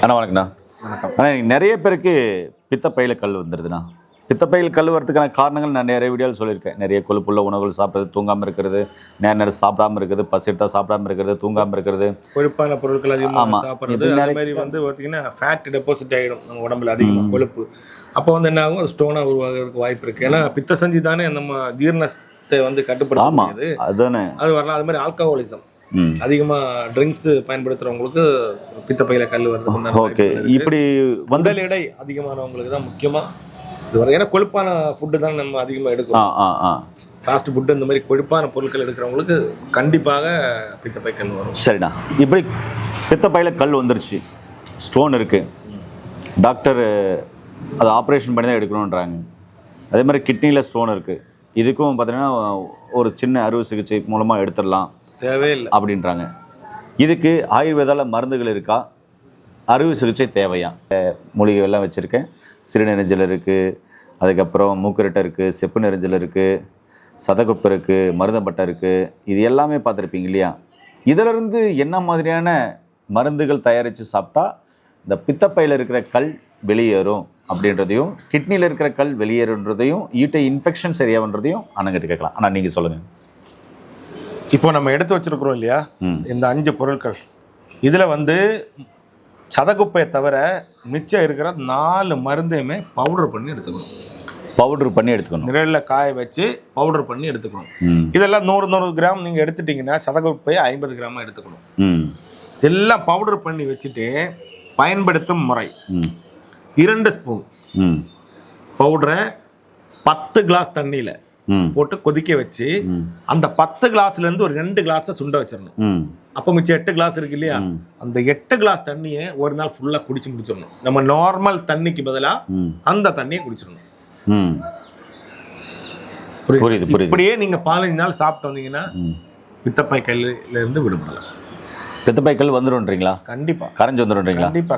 அண்ணா வணக்கண்ணா. வணக்கம். ஆனால் எனக்கு நிறைய பேருக்கு பித்தப்பையில் கல் வந்துடுதுண்ணா. பித்தப்பையில் கல் வரதுக்கான காரணங்கள் நான் நிறைய வீடியோவில் சொல்லியிருக்கேன். நிறைய கொழுப்புள்ள உணவுகள் சாப்பிட்றது, தூங்காமல் இருக்கிறது, நேரம் சாப்பிடாமல் இருக்கிறது, பசி எடுத்தால் சாப்பிடாமல் இருக்கிறது, தூங்காமல் இருக்கிறது, கொழுப்பான பொருட்கள் அதிகமாக சாப்பிட்றது, இப்படி அதே நிறைய மாதிரி பார்த்தீங்கன்னா ஃபேட் டெபாசிட் ஆகிடும் நம்ம உடம்புல அதிகமாக கொழுப்பு. அப்போ என்ன ஆகும், அது ஸ்டோனாக உருவாகிறதுக்கு வாய்ப்பு இருக்குது. ஏன்னா பித்த சஞ்சி தானே நம்ம ஜீரணத்தை கட்டுப்படுத்த அதுதானே அது வரலாம். அது மாதிரி ஆல்கஹாலிசம் அதிகமாக ட்ரிங்க்ஸ் பயன்படுத்துகிறவங்களுக்கு பித்தப்பையில கல் வருது. ஓகே, இப்படி உடல் எடை அதிகமானவங்களுக்கு தான் முக்கியமாக இது வரும். ஏன்னா கொழுப்பான ஃபுட்டு தான் நம்ம அதிகமாக எடுக்கிறோம். ஃபாஸ்ட் ஃபுட்டு இந்த மாதிரி கொழுப்பான பொருட்கள் எடுக்கிறவங்களுக்கு கண்டிப்பாக பித்தப்பை கல் வரும். சரிண்ணா. இப்படி பித்தப்பையில் கல் வந்துருச்சு, ஸ்டோன் இருக்குது, டாக்டர் அதை ஆப்ரேஷன் பண்ணி தான் எடுக்கணுன்றாங்க. அதே மாதிரி கிட்னியில் ஸ்டோன் இருக்குது, இதுக்கும் பார்த்தீங்கன்னா ஒரு சின்ன அறுவை சிகிச்சை மூலமாக எடுத்துடலாம், தேவையில்லை அப்படின்றாங்க. இதுக்கு ஆயுர்வேதாவில் மருந்துகள் இருக்கா, அறுவை சிகிச்சை தேவையா? மூலிகைகள்லாம் வச்சுருக்கேன். சிறுநெரிஞ்சல் இருக்குது, அதுக்கப்புறம் மூக்குரட்டை இருக்குது, செப்பு நெரிஞ்சல் இருக்குது, சதகுப்பு இருக்குது, மருதம்பட்டை இருக்குது. இது எல்லாமே பார்த்துருப்பீங்க இல்லையா? இதிலிருந்து என்ன மாதிரியான மருந்துகள் தயாரித்து சாப்பிட்டா இந்த பித்தப்பையில் இருக்கிற கல் வெளியேறும் அப்படின்றதையும், கிட்னியில் இருக்கிற கல் வெளியேறுன்றதையும், ஈட்டை இன்ஃபெக்ஷன் சரியாகன்றதையும் அண்ணங்கிட்ட கேட்கலாம். ஆனால் நீங்கள் சொல்லுங்கள். இப்போ நம்ம எடுத்து வச்சிருக்கிறோம் இல்லையா, இந்த 5 பொருட்கள், இதில் சதகுப்பையை தவிர மிச்சம் இருக்கிற 4 மருந்தையுமே பவுடர் பண்ணி எடுத்துக்கணும். நிழலில் காய வச்சு பவுடர் பண்ணி எடுத்துக்கணும். இதெல்லாம் 100 கிராம் நீங்கள் எடுத்துட்டிங்கன்னா சதகுப்பையை 50 கிராமாக எடுத்துக்கணும். இதெல்லாம் பவுடர் பண்ணி வச்சுட்டு பயன்படுத்தும் முறை: 2 ஸ்பூன் பவுடரை 10 கிளாஸ் தண்ணியில் போட்டு கொதிக்க வச்சு அந்த 10 கிளாஸ்லேருந்து ஒரு 2 கிளாஸை சுண்ட வச்சிடணும். அப்போ மிச்சம் 8 கிளாஸ் இருக்கு இல்லையா, அந்த 8 கிளாஸ் தண்ணியை ஒரு நாள் ஃபுல்லாக குடிச்சு முடிச்சிடணும். நம்ம நார்மல் தண்ணிக்கு பதிலாக அந்த தண்ணியை குடிச்சிடணும். புரியுது. இப்படியே நீங்க 15 நாள் சாப்பிட்டு வந்தீங்கன்னா பித்தப்பை கல்லிலிருந்து விடுபடலாம். பித்தப்பை கல் வந்துடும்ன்றீங்களா? கண்டிப்பா கரைஞ்சு வந்துடும்ன்றீங்களா? கண்டிப்பா.